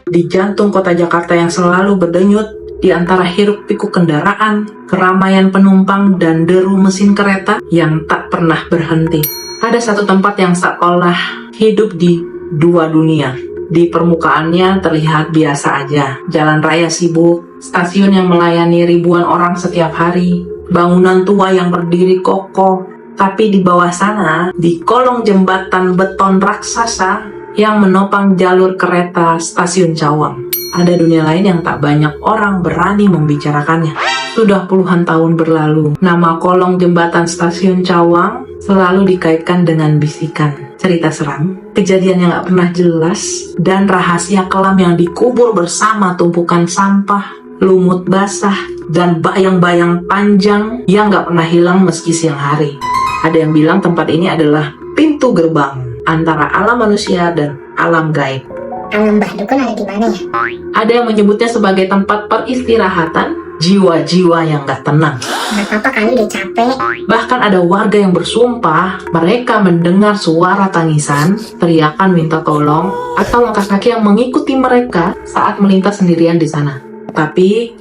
di jantung kota Jakarta yang selalu berdenyut, di antara hiruk-pikuk kendaraan, keramaian penumpang, dan deru mesin kereta yang tak pernah berhenti. Ada satu tempat yang seolah hidup di dua dunia. Di permukaannya terlihat biasa aja. Jalan raya sibuk, stasiun yang melayani ribuan orang setiap hari, bangunan tua yang berdiri kokoh. Tapi di bawah sana, di kolong jembatan beton raksasa yang menopang jalur kereta stasiun Cawang, ada dunia lain yang tak banyak orang berani membicarakannya. Sudah puluhan tahun berlalu, nama kolong jembatan stasiun Cawang selalu dikaitkan dengan bisikan, cerita seram, kejadian yang gak pernah jelas, dan rahasia kelam yang dikubur bersama tumpukan sampah, lumut basah, dan bayang-bayang panjang yang gak pernah hilang meski siang hari. Ada yang bilang tempat ini adalah pintu gerbang antara alam manusia dan alam gaib. Alam Mbah Dukun ada di mana ya? Ada yang menyebutnya sebagai tempat peristirahatan jiwa-jiwa yang gak tenang. Nggak apa-apa kali udah capek. Bahkan ada warga yang bersumpah mereka mendengar suara tangisan, teriakan minta tolong, atau langkah kaki yang mengikuti mereka saat melintas sendirian di sana. Tapi,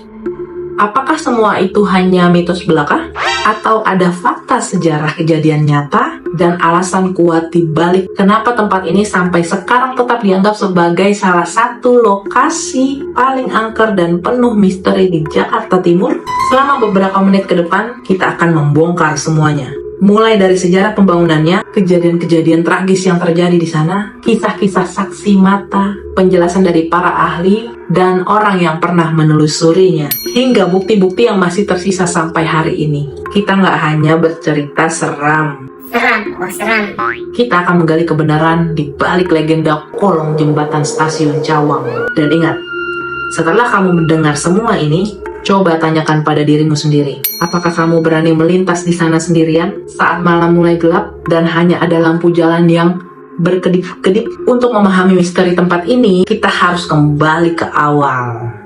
apakah semua itu hanya mitos belaka? Atau ada fakta sejarah kejadian nyata dan alasan kuat di balik kenapa tempat ini sampai sekarang tetap dianggap sebagai salah satu lokasi paling angker dan penuh misteri di Jakarta Timur? Selama beberapa menit ke depan, kita akan membongkar semuanya. Mulai dari sejarah pembangunannya, kejadian-kejadian tragis yang terjadi di sana, kisah-kisah saksi mata, penjelasan dari para ahli, dan orang yang pernah menelusurinya, hingga bukti-bukti yang masih tersisa sampai hari ini. Kita nggak hanya bercerita seram. Seram. Kita akan menggali kebenaran di balik legenda kolong jembatan stasiun Cawang. Dan ingat, setelah kamu mendengar semua ini, coba tanyakan pada dirimu sendiri, apakah kamu berani melintas di sana sendirian saat malam mulai gelap dan hanya ada lampu jalan yang berkedip-kedip? Untuk memahami misteri tempat ini, kita harus kembali ke awal.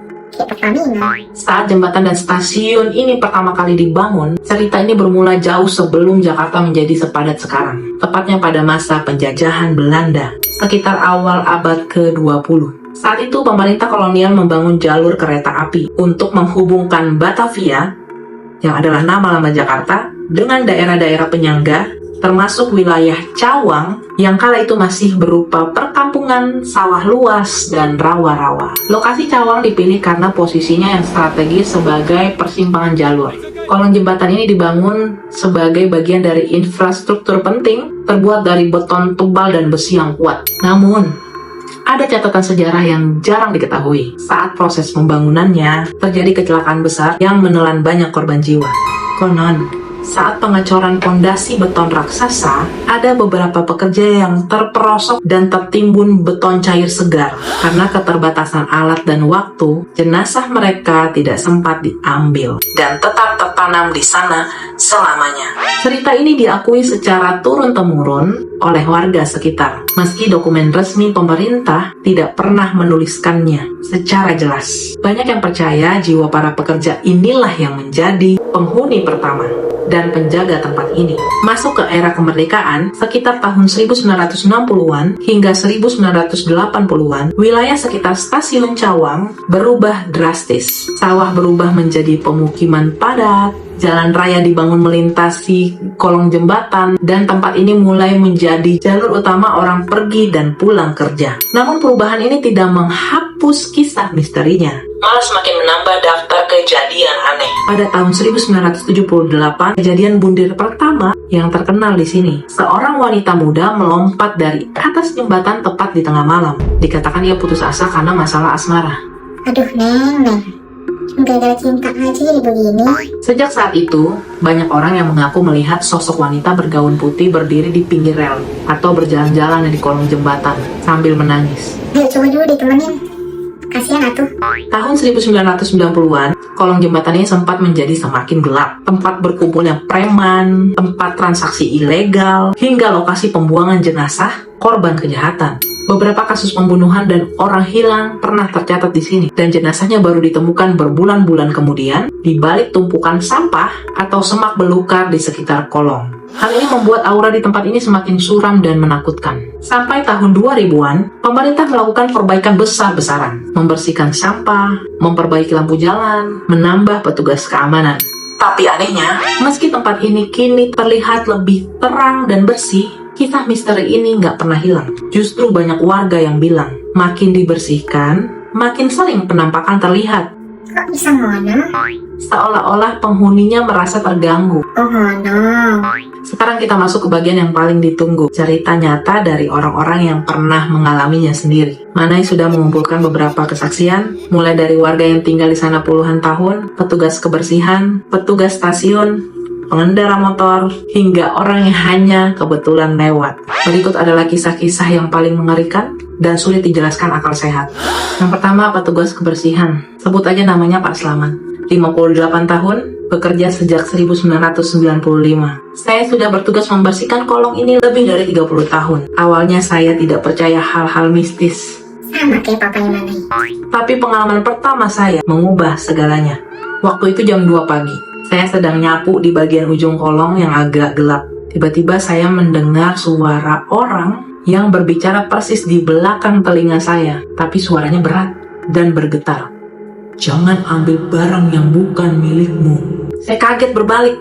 Saat jembatan dan stasiun ini pertama kali dibangun, cerita ini bermula jauh sebelum Jakarta menjadi sepadat sekarang. Tepatnya pada masa penjajahan Belanda, sekitar awal abad ke-20. Saat itu pemerintah kolonial membangun jalur kereta api untuk menghubungkan Batavia, yang adalah nama lama Jakarta, dengan daerah-daerah penyangga, termasuk wilayah Cawang yang kala itu masih berupa perkampungan, sawah luas, dan rawa-rawa. Lokasi Cawang dipilih karena posisinya yang strategis sebagai persimpangan jalur. Kolong jembatan ini dibangun sebagai bagian dari infrastruktur penting, terbuat dari beton tebal dan besi yang kuat. Namun, ada catatan sejarah yang jarang diketahui. Saat proses pembangunannya, terjadi kecelakaan besar yang menelan banyak korban jiwa. Konon, saat pengecoran pondasi beton raksasa, ada beberapa pekerja yang terperosok dan tertimbun beton cair segar. Karena keterbatasan alat dan waktu, jenazah mereka tidak sempat diambil dan tetap tertanam di sana selamanya. Cerita ini diakui secara turun-temurun oleh warga sekitar, meski dokumen resmi pemerintah tidak pernah menuliskannya secara jelas. Banyak yang percaya jiwa para pekerja inilah yang menjadi penghuni pertama dan penjaga tempat ini. Masuk ke era kemerdekaan, sekitar tahun 1960-an hingga 1980-an, wilayah sekitar stasiun Cawang berubah drastis. Sawah berubah menjadi pemukiman padat, jalan raya dibangun melintasi kolong jembatan, dan tempat ini mulai menjadi jalur utama orang pergi dan pulang kerja. Namun perubahan ini tidak menghapus kisah misterinya, malah semakin menambah daftar kejadian aneh. Pada tahun 1978, kejadian bunder pertama yang terkenal di sini. Seorang wanita muda melompat dari atas jembatan tepat di tengah malam. Dikatakan ia putus asa karena masalah asmara. Aduh, Neng. Gara-gara cinta aja jadi begini. Sejak saat itu, banyak orang yang mengaku melihat sosok wanita bergaun putih berdiri di pinggir rel atau berjalan-jalan di kolong jembatan sambil menangis. Ayo coba dulu ditemenin. Kasihan atuh. Tahun 1990-an, kolong jembatan ini sempat menjadi semakin gelap. Tempat berkumpulnya preman, tempat transaksi ilegal, hingga lokasi pembuangan jenazah korban kejahatan. Beberapa kasus pembunuhan dan orang hilang pernah tercatat di sini, dan jenazahnya baru ditemukan berbulan-bulan kemudian di balik tumpukan sampah atau semak belukar di sekitar kolong. Hal ini membuat aura di tempat ini semakin suram dan menakutkan. Sampai tahun 2000-an, pemerintah melakukan perbaikan besar-besaran, membersihkan sampah, memperbaiki lampu jalan, menambah petugas keamanan. Tapi anehnya, meski tempat ini kini terlihat lebih terang dan bersih, kisah misteri ini nggak pernah hilang. Justru banyak warga yang bilang, makin dibersihkan, makin sering penampakan terlihat. Kok bisa ngono? Seolah-olah penghuninya merasa terganggu. Oh ngono. Sekarang kita masuk ke bagian yang paling ditunggu, cerita nyata dari orang-orang yang pernah mengalaminya sendiri. Manai sudah mengumpulkan beberapa kesaksian, mulai dari warga yang tinggal di sana puluhan tahun, petugas kebersihan, petugas stasiun, pengendara motor, hingga orang yang hanya kebetulan lewat. Berikut adalah kisah-kisah yang paling mengerikan dan sulit dijelaskan akal sehat. Yang pertama, petugas kebersihan. Sebut aja namanya Pak Slamet. 58 tahun, bekerja sejak 1995. Saya sudah bertugas membersihkan kolong ini lebih dari 30 tahun. Awalnya saya tidak percaya hal-hal mistis. Sama kayak papanya Manai. Tapi pengalaman pertama saya mengubah segalanya. Waktu itu jam 2 pagi. Saya sedang nyapu di bagian ujung kolong yang agak gelap. Tiba-tiba saya mendengar suara orang yang berbicara persis di belakang telinga saya. Tapi suaranya berat dan bergetar. Jangan ambil barang yang bukan milikmu. Saya kaget berbalik.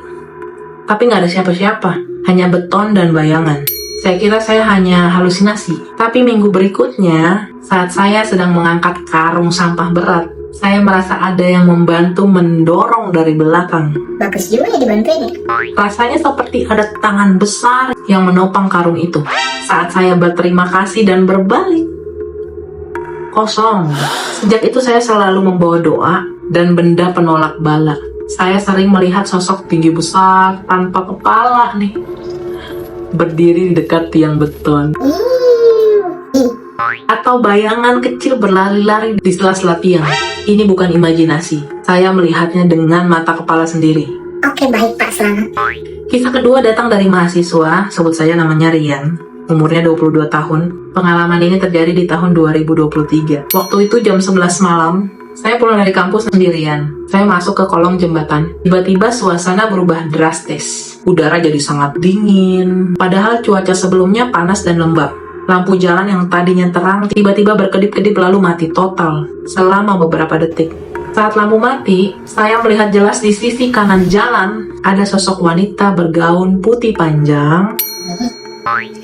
Tapi nggak ada siapa-siapa. Hanya beton dan bayangan. Saya kira saya hanya halusinasi. Tapi minggu berikutnya, saat saya sedang mengangkat karung sampah berat, saya merasa ada yang membantu mendorong dari belakang. Bagus juga ya dibantuin ya. Rasanya seperti ada tangan besar yang menopang karung itu. Saat saya berterima kasih dan berbalik, kosong. Sejak itu saya selalu membawa doa dan benda penolak bala. Saya sering melihat sosok tinggi besar tanpa kepala nih, berdiri di dekat tiang beton. Atau bayangan kecil berlari-lari di sela-sela tiang. Ini bukan imajinasi. Saya melihatnya dengan mata kepala sendiri. Oke baik Pak Slamet. Kisah kedua datang dari mahasiswa, sebut saja namanya Rian. Umurnya 22 tahun. Pengalaman ini terjadi di tahun 2023. Waktu itu jam 11 malam, saya pulang dari kampus sendirian. Saya masuk ke kolong jembatan. Tiba-tiba suasana berubah drastis. Udara jadi sangat dingin. Padahal cuaca sebelumnya panas dan lembab. Lampu jalan yang tadinya terang tiba-tiba berkedip-kedip lalu mati total selama beberapa detik. Saat lampu mati, saya melihat jelas di sisi kanan jalan ada sosok wanita bergaun putih panjang.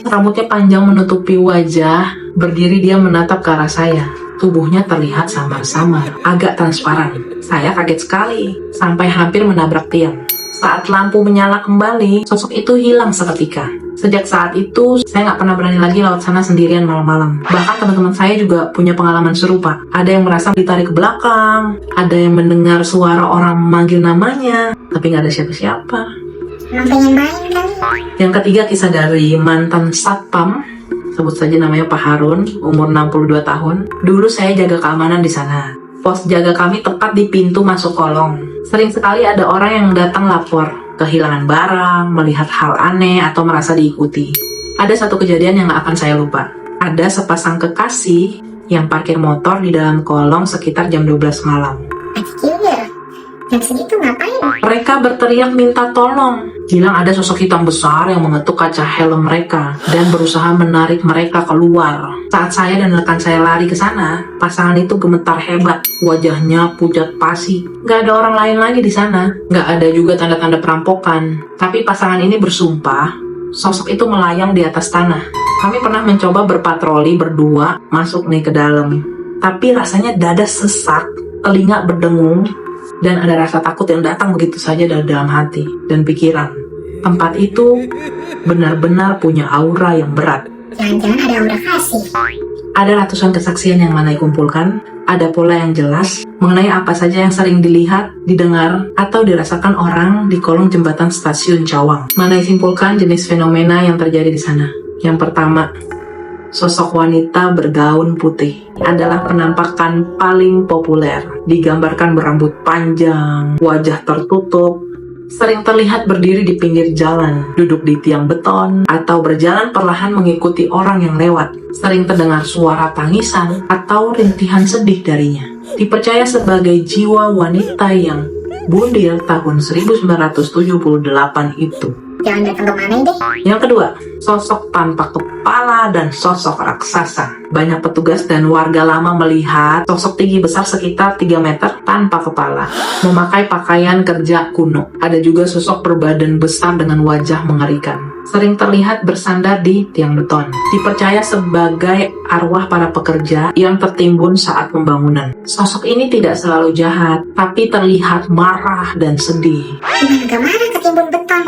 Rambutnya panjang menutupi wajah, berdiri dia menatap ke arah saya. Tubuhnya terlihat samar-samar, agak transparan. Saya kaget sekali, sampai hampir menabrak tiang. Saat lampu menyala kembali, sosok itu hilang seketika. Sejak saat itu, saya nggak pernah berani lagi lewat sana sendirian malam-malam. Bahkan teman-teman saya juga punya pengalaman serupa. Ada yang merasa ditarik ke belakang, ada yang mendengar suara orang memanggil namanya, tapi nggak ada siapa-siapa. Emang pengen main kali. Yang ketiga, kisah dari mantan satpam, sebut saja namanya Pak Harun, umur 62 tahun. Dulu saya jaga keamanan di sana. Pos jaga kami tepat di pintu masuk kolong. Sering sekali ada orang yang datang lapor, kehilangan barang, melihat hal aneh, atau merasa diikuti. Ada satu kejadian yang gak akan saya lupa. Ada sepasang kekasih yang parkir motor di dalam kolong sekitar jam 12 malam. Asik juga. Jam segitu ngapain? Mereka berteriak minta tolong. Bilang ada sosok hitam besar yang mengetuk kaca helm mereka dan berusaha menarik mereka keluar. Saat saya dan rekan saya lari ke sana, pasangan itu gemetar hebat. Wajahnya pucat pasi. Gak ada orang lain lagi di sana. Gak ada juga tanda-tanda perampokan. Tapi pasangan ini bersumpah, sosok itu melayang di atas tanah. Kami pernah mencoba berpatroli berdua masuk nih ke dalam. Tapi rasanya dada sesak, telinga berdengung, dan ada rasa takut yang datang begitu saja dari dalam hati dan pikiran. Tempat itu benar-benar punya aura yang berat. Jangan-jangan ada aura kasih. Ada ratusan kesaksian yang Manai kumpulkan, ada pola yang jelas mengenai apa saja yang sering dilihat, didengar, atau dirasakan orang di kolong jembatan stasiun Cawang. Manai simpulkan jenis fenomena yang terjadi di sana. Yang pertama, sosok wanita bergaun putih adalah penampakan paling populer. Digambarkan berambut panjang, wajah tertutup, sering terlihat berdiri di pinggir jalan, duduk di tiang beton, atau berjalan perlahan mengikuti orang yang lewat. Sering terdengar suara tangisan atau rintihan sedih darinya. Dipercaya sebagai jiwa wanita yang bundir tahun 1978 itu. Jangan datang kemana deh. Yang kedua, sosok tanpa kepala dan sosok raksasa. Banyak petugas dan warga lama melihat sosok tinggi besar sekitar 3 meter tanpa kepala, memakai pakaian kerja kuno. Ada juga sosok berbadan besar dengan wajah mengerikan. Sering terlihat bersandar di tiang beton. Dipercaya sebagai arwah para pekerja yang tertimbun saat pembangunan. Sosok ini tidak selalu jahat, tapi terlihat marah dan sedih. Gimana gak marah ketimbun beton?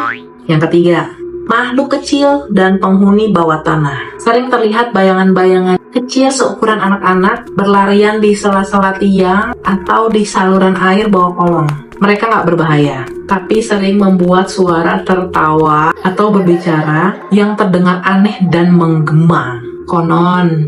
Yang ketiga, makhluk kecil dan penghuni bawah tanah. Sering terlihat bayangan-bayangan kecil seukuran anak-anak berlarian di sela-sela tiang atau di saluran air bawah kolong. Mereka nggak berbahaya, tapi sering membuat suara tertawa atau berbicara yang terdengar aneh dan menggema. Konon,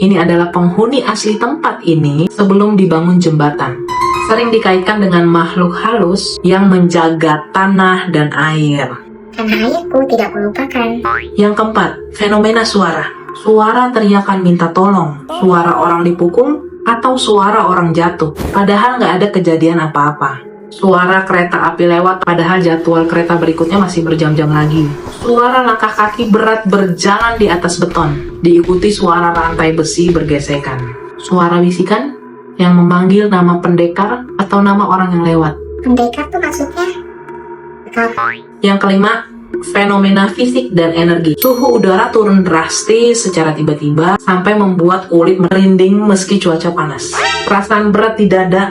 ini adalah penghuni asli tempat ini sebelum dibangun jembatan. Sering dikaitkan dengan makhluk halus yang menjaga tanah dan air. Tanah airku tidak kulupakan. Yang keempat, fenomena suara. Suara teriakan minta tolong, suara orang dipukul, atau suara orang jatuh. Padahal nggak ada kejadian apa-apa. Suara kereta api lewat, padahal jadwal kereta berikutnya masih berjam-jam lagi. Suara langkah kaki berat berjalan di atas beton, diikuti suara rantai besi bergesekan. Suara bisikan yang memanggil nama pendekar atau nama orang yang lewat. Pendekar tuh maksudnya? Yang kelima, fenomena fisik dan energi. Suhu udara turun drastis secara tiba-tiba sampai membuat kulit merinding meski cuaca panas. Perasaan berat di dada,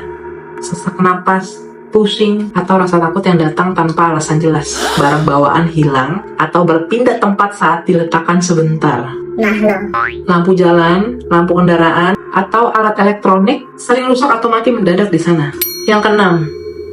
sesak napas, pusing, atau rasa takut yang datang tanpa alasan jelas. Barang bawaan hilang atau berpindah tempat saat diletakkan sebentar. Nah loh, Lampu jalan, lampu kendaraan, atau alat elektronik sering rusak atau mati mendadak di sana. Yang keenam,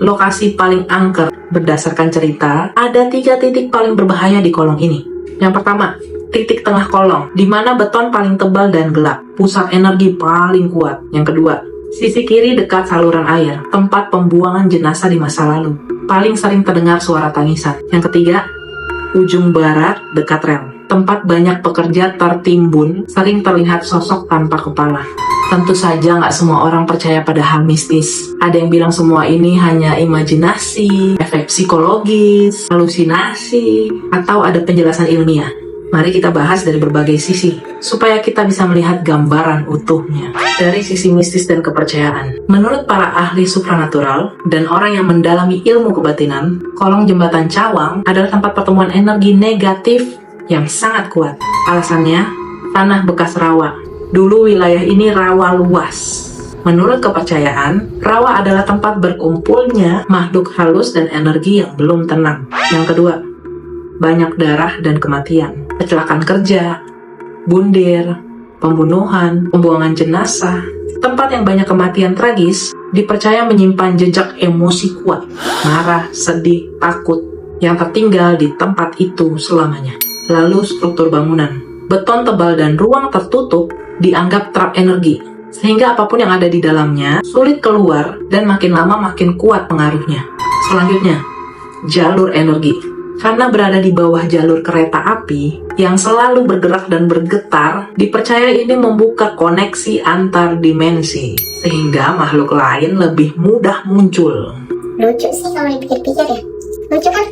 lokasi paling angker. Berdasarkan cerita, ada 3 titik paling berbahaya di kolong ini. Yang pertama, titik tengah kolong, di mana beton paling tebal dan gelap, pusat energi paling kuat. Yang kedua, sisi kiri dekat saluran air, tempat pembuangan jenazah di masa lalu. Paling sering terdengar suara tangisan. Yang ketiga, ujung barat dekat rel, tempat banyak pekerja tertimbun, sering terlihat sosok tanpa kepala. Tentu saja nggak semua orang percaya pada hal mistis. Ada yang bilang semua ini hanya imajinasi, efek psikologis, halusinasi, atau ada penjelasan ilmiah. Mari kita bahas dari berbagai sisi, supaya kita bisa melihat gambaran utuhnya. Dari sisi mistis dan kepercayaan, menurut para ahli supranatural dan orang yang mendalami ilmu kebatinan, kolong jembatan Cawang adalah tempat pertemuan energi negatif yang sangat kuat. Alasannya, tanah bekas rawa. Dulu wilayah ini rawa luas. Menurut kepercayaan, rawa adalah tempat berkumpulnya makhluk halus dan energi yang belum tenang. Yang kedua, banyak darah dan kematian, kecelakaan kerja, bundir, pembunuhan, pembuangan jenazah. Tempat yang banyak kematian tragis dipercaya menyimpan jejak emosi kuat, marah, sedih, takut, yang tertinggal di tempat itu selamanya. Lalu struktur bangunan, beton tebal dan ruang tertutup dianggap trap energi, sehingga apapun yang ada di dalamnya sulit keluar dan makin lama makin kuat pengaruhnya. Selanjutnya, jalur energi. Karena berada di bawah jalur kereta api yang selalu bergerak dan bergetar, dipercaya ini membuka koneksi antar dimensi, sehingga makhluk lain lebih mudah muncul. lucu sih kalau dipikir-pikir ya. Lucu kan?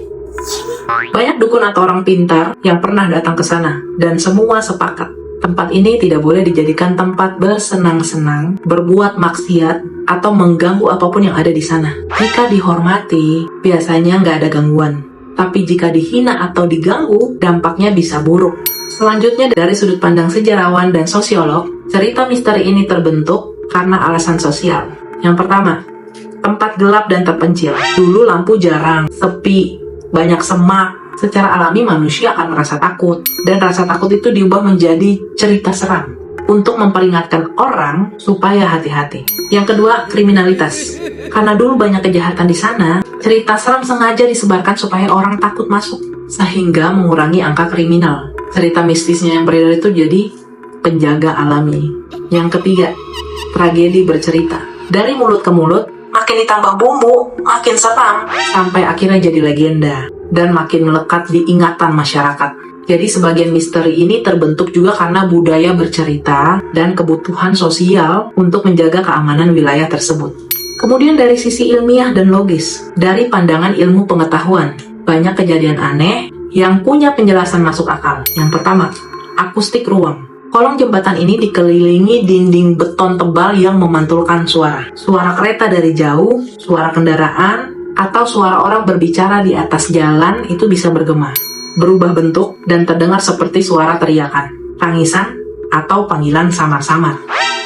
Banyak dukun atau orang pintar yang pernah datang ke sana, dan semua sepakat. Tempat ini tidak boleh dijadikan tempat bersenang-senang, berbuat maksiat, atau mengganggu apapun yang ada di sana. Jika dihormati, biasanya nggak ada gangguan. Tapi jika dihina atau diganggu, dampaknya bisa buruk. Selanjutnya, dari sudut pandang sejarawan dan sosiolog, cerita misteri ini terbentuk karena alasan sosial. Yang pertama, tempat gelap dan terpencil. Dulu lampu jarang, sepi, banyak semak. Secara alami manusia akan merasa takut, dan rasa takut itu diubah menjadi cerita seram untuk memperingatkan orang supaya hati-hati. Yang kedua, kriminalitas. Karena dulu banyak kejahatan di sana, cerita seram sengaja disebarkan supaya orang takut masuk, sehingga mengurangi angka kriminal. Cerita mistisnya yang beredar itu jadi penjaga alami. Yang ketiga, tragedi bercerita. Dari mulut ke mulut, makin ditambah bumbu, makin seram. Sampai akhirnya jadi legenda dan makin melekat di ingatan masyarakat. Jadi sebagian misteri ini terbentuk juga karena budaya bercerita dan kebutuhan sosial untuk menjaga keamanan wilayah tersebut. Kemudian dari sisi ilmiah dan logis, dari pandangan ilmu pengetahuan, banyak kejadian aneh yang punya penjelasan masuk akal. Yang pertama, akustik ruang. Kolong jembatan ini dikelilingi dinding beton tebal yang memantulkan suara. Suara kereta dari jauh, suara kendaraan, atau suara orang berbicara di atas jalan itu bisa bergema, berubah bentuk, dan terdengar seperti suara teriakan, tangisan, atau panggilan samar-samar.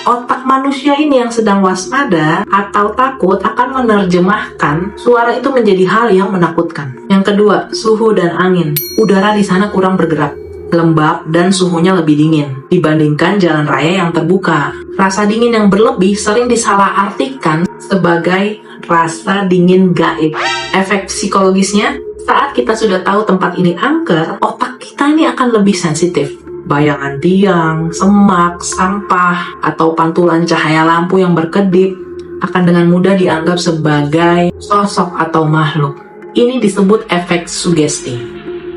Otak manusia ini yang sedang waspada atau takut akan menerjemahkan suara itu menjadi hal yang menakutkan. Yang kedua, suhu dan angin. Udara di sana kurang bergerak, lembab, dan suhunya lebih dingin dibandingkan jalan raya yang terbuka. Rasa dingin yang berlebih sering disalahartikan sebagai rasa dingin gaib. Efek psikologisnya, saat kita sudah tahu tempat ini angker, otak kita ini akan lebih sensitif. Bayangan tiang, semak, sampah, atau pantulan cahaya lampu yang berkedip akan dengan mudah dianggap sebagai sosok atau makhluk. Ini disebut efek sugesti.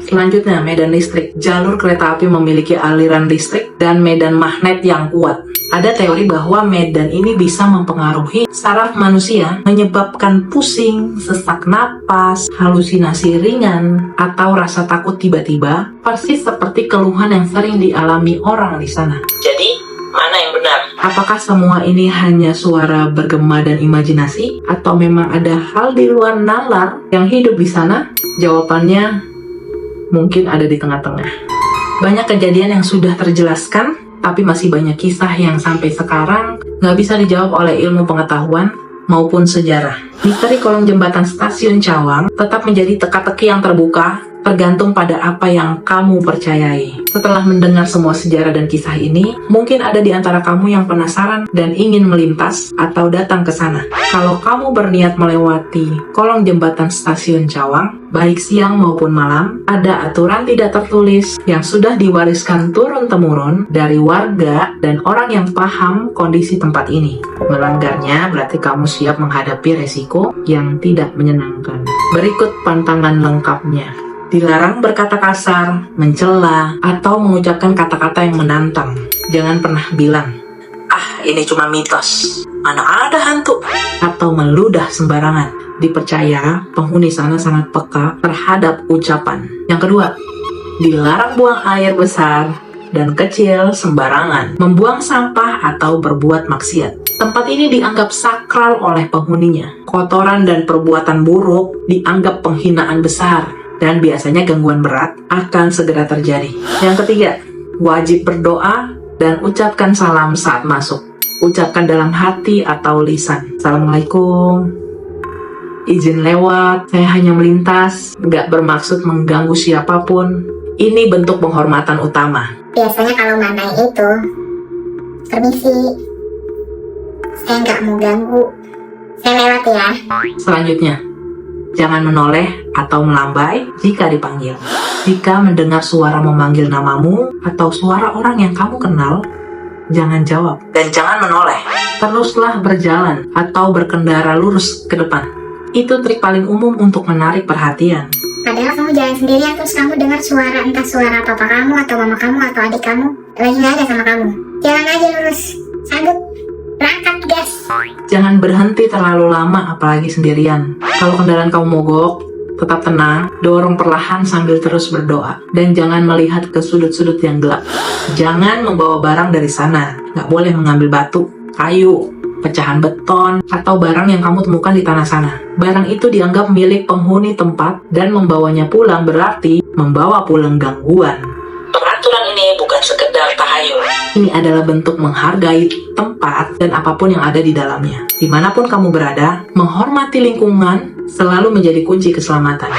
Selanjutnya, medan listrik. Jalur kereta api memiliki aliran listrik dan medan magnet yang kuat. Ada teori bahwa medan ini bisa mempengaruhi saraf manusia, menyebabkan pusing, sesak napas, halusinasi ringan, atau rasa takut tiba-tiba, persis seperti keluhan yang sering dialami orang di sana. Jadi, mana yang benar? Apakah semua ini hanya suara bergema dan imajinasi? Atau memang ada hal di luar nalar yang hidup di sana? Jawabannya mungkin ada di tengah-tengah. Banyak kejadian yang sudah terjelaskan, tapi masih banyak kisah yang sampai sekarang nggak bisa dijawab oleh ilmu pengetahuan maupun sejarah. Misteri kolong jembatan Stasiun Cawang tetap menjadi teka-teki yang terbuka, tergantung pada apa yang kamu percayai. Setelah mendengar semua sejarah dan kisah ini, mungkin ada di antara kamu yang penasaran dan ingin melintas atau datang ke sana. Kalau kamu berniat melewati kolong jembatan Stasiun Cawang, baik siang maupun malam, ada aturan tidak tertulis yang sudah diwariskan turun-temurun dari warga dan orang yang paham kondisi tempat ini. Melanggarnya berarti kamu siap menghadapi resiko yang tidak menyenangkan. Berikut pantangan lengkapnya. Dilarang berkata kasar, mencela, atau mengucapkan kata-kata yang menantang. Jangan pernah bilang, "Ah, ini cuma mitos. Mana ada hantu?" Atau meludah sembarangan. Dipercaya penghuni sana sangat peka terhadap ucapan. Yang kedua, dilarang buang air besar dan kecil sembarangan, membuang sampah atau berbuat maksiat. Tempat ini dianggap sakral oleh penghuninya. Kotoran dan perbuatan buruk dianggap penghinaan besar, dan biasanya gangguan berat akan segera terjadi. Yang ketiga, wajib berdoa dan ucapkan salam saat masuk. Ucapkan dalam hati atau lisan. Assalamualaikum, izin lewat, saya hanya melintas, nggak bermaksud mengganggu siapapun. Ini bentuk penghormatan utama. Biasanya kalau Manai itu, permisi, saya nggak mau ganggu, saya lewat ya. Selanjutnya, jangan menoleh atau melambai jika dipanggil. Jika mendengar suara memanggil namamu atau suara orang yang kamu kenal, jangan jawab dan jangan menoleh. Teruslah berjalan atau berkendara lurus ke depan. Itu trik paling umum untuk menarik perhatian. Padahal kamu jalan sendirian terus kamu dengar suara, entah suara papa kamu atau mama kamu atau adik kamu lagi nggak ada sama kamu. Jalan aja lurus, sanggup, berangkat gas. Jangan berhenti terlalu lama apalagi sendirian. Kalau kendaraan kamu mogok, tetap tenang, dorong perlahan sambil terus berdoa. Dan jangan melihat ke sudut-sudut yang gelap. Jangan membawa barang dari sana. Nggak boleh mengambil batu, kayu, pecahan beton, atau barang yang kamu temukan di tanah sana. Barang itu dianggap milik penghuni tempat dan membawanya pulang berarti membawa pulang gangguan. Peraturan ini bukan sekedar tahayul. Ini adalah bentuk menghargai tempat dan apapun yang ada di dalamnya. Dimanapun kamu berada, menghormati lingkungan selalu menjadi kunci keselamatan.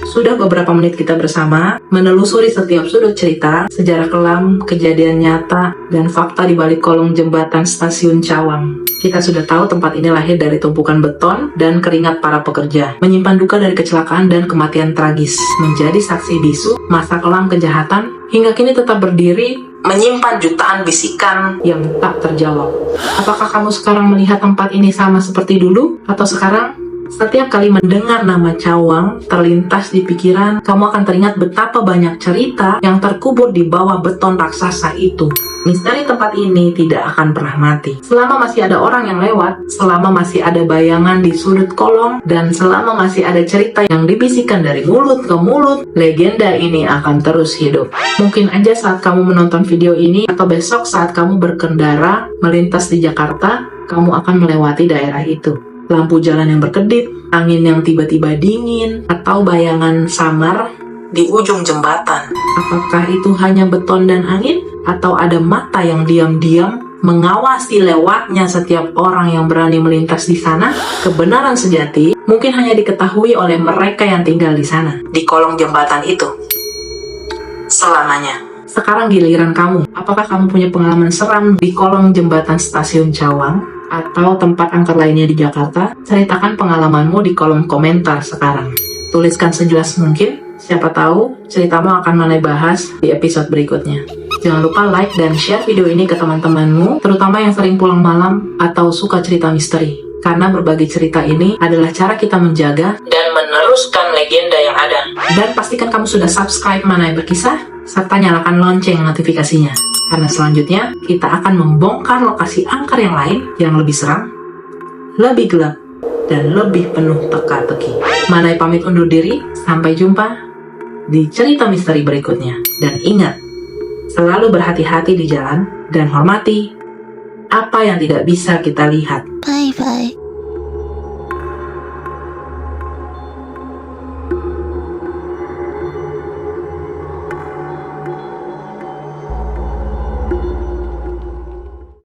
Sudah beberapa menit kita bersama, menelusuri setiap sudut cerita, sejarah kelam, kejadian nyata, dan fakta di balik kolong jembatan Stasiun Cawang. Kita sudah tahu tempat ini lahir dari tumpukan beton dan keringat para pekerja, menyimpan duka dari kecelakaan dan kematian tragis, menjadi saksi bisu masa kelam kejahatan, hingga kini tetap berdiri menyimpan jutaan bisikan yang tak terjawab. Apakah kamu sekarang melihat tempat ini sama seperti dulu? Atau sekarang, setiap kali mendengar nama Cawang terlintas di pikiran, kamu akan teringat betapa banyak cerita yang terkubur di bawah beton raksasa itu. Misteri tempat ini tidak akan pernah mati. Selama masih ada orang yang lewat, selama masih ada bayangan di sudut kolong, dan selama masih ada cerita yang dibisikkan dari mulut ke mulut, legenda ini akan terus hidup. Mungkin aja saat kamu menonton video ini, atau besok saat kamu berkendara melintas di Jakarta, kamu akan melewati daerah itu. Lampu jalan yang berkedip, angin yang tiba-tiba dingin, atau bayangan samar di ujung jembatan. Apakah itu hanya beton dan angin? Atau ada mata yang diam-diam mengawasi lewatnya setiap orang yang berani melintas di sana? Kebenaran sejati mungkin hanya diketahui oleh mereka yang tinggal di sana, di kolong jembatan itu. Selamanya. Sekarang giliran kamu. Apakah kamu punya pengalaman seram di kolong jembatan stasiun Cawang? Atau tempat angker lainnya di Jakarta? Ceritakan pengalamanmu di kolom komentar sekarang. Tuliskan sejelas mungkin, siapa tahu ceritamu akan Manai bahas di episode berikutnya. Jangan lupa like dan share video ini ke teman-temanmu, terutama yang sering pulang malam atau suka cerita misteri. Karena berbagi cerita ini adalah cara kita menjaga dan meneruskan legenda yang ada. Dan pastikan kamu sudah subscribe Manai Berkisah, serta nyalakan lonceng notifikasinya. Karena selanjutnya, kita akan membongkar lokasi angker yang lain yang lebih seram, lebih gelap, dan lebih penuh teka-teki. Manai pamit undur diri, sampai jumpa di cerita misteri berikutnya. Dan ingat, selalu berhati-hati di jalan dan hormati apa yang tidak bisa kita lihat. Bye bye.